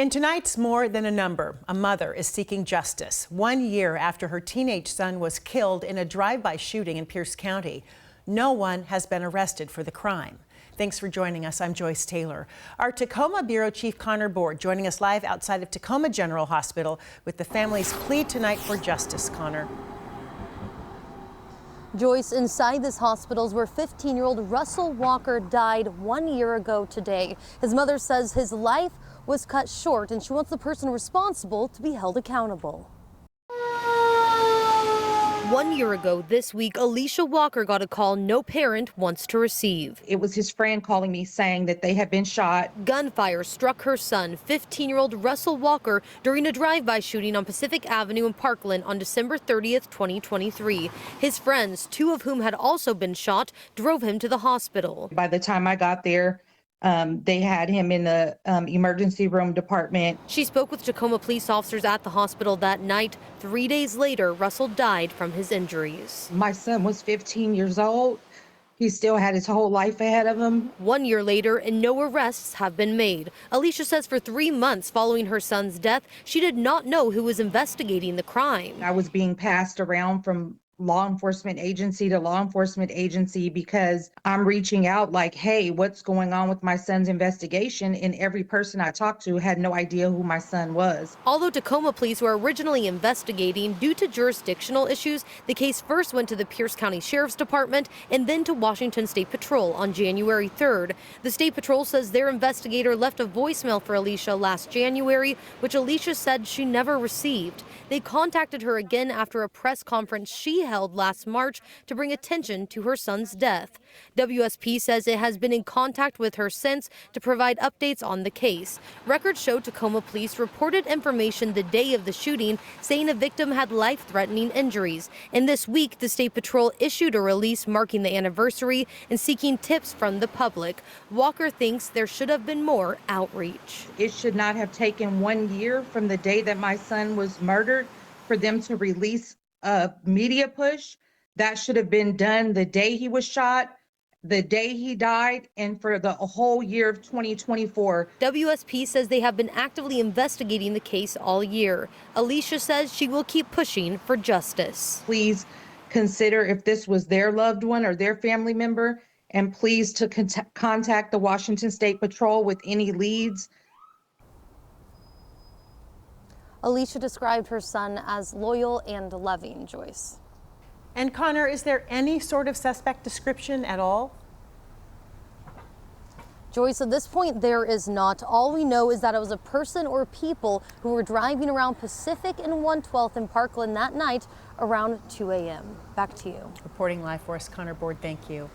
In tonight's More Than a Number, a mother is seeking justice 1 year after her teenage son was killed in a drive-by shooting in Pierce County. No one has been arrested for the crime. Thanks for joining us. I'm Joyce Taylor. Our Tacoma Bureau Chief Connor Board joining us live outside of Tacoma General Hospital with the family's plea tonight for justice. Connor. Joyce, inside this hospital is where 15-year-old Russell Walker died 1 year ago today. His mother says his life was cut short and she wants the person responsible to be held accountable. 1 year ago this week, Alicia Walker got a call no parent wants to receive. It was his friend calling me saying that they had been shot. Gunfire struck her son, 15-year-old Russell Walker, during a drive-by shooting on Pacific Avenue in Parkland on December 30th, 2023. His friends, two of whom had also been shot, drove him to the hospital. By the time I got there, they had him in the emergency room department. She spoke with Tacoma police officers at the hospital that night. 3 days later, Russell died from his injuries. My son was 15 years old. He still had his whole life ahead of him. 1 year later, and no arrests have been made. Alicia says for 3 months following her son's death, she did not know who was investigating the crime. I was being passed around from law enforcement agency to law enforcement agency because I'm reaching out like, hey, what's going on with my son's investigation? And every person I talked to had no idea who my son was. Although Tacoma police were originally investigating, due to jurisdictional issues, the case first went to the Pierce County Sheriff's Department and then to Washington State Patrol on January 3rd. The State Patrol says their investigator left a voicemail for Alicia last January, which Alicia said she never received. They contacted her again after a press conference she held last March to bring attention to her son's death. WSP says it has been in contact with her since to provide updates on the case. Records show Tacoma police reported information the day of the shooting saying a victim had life-threatening injuries. And this week, the State Patrol issued a release marking the anniversary and seeking tips from the public. Walker thinks there should have been more outreach. It should not have taken 1 year from the day that my son was murdered for them to release a media push. That should have been done the day he was shot, the day he died, and for the whole year of 2024. WSP says they have been actively investigating the case all year. Alicia says she will keep pushing for justice. Please consider if this was their loved one or their family member, and please to contact the Washington State Patrol with any leads. Alicia described her son as loyal and loving, Joyce. And Connor, is there any sort of suspect description at all? Joyce, at this point, there is not. All we know is that it was a person or people who were driving around Pacific and 112th in Parkland that night around 2 a.m. Back to you. Reporting live for us, Connor Board, thank you.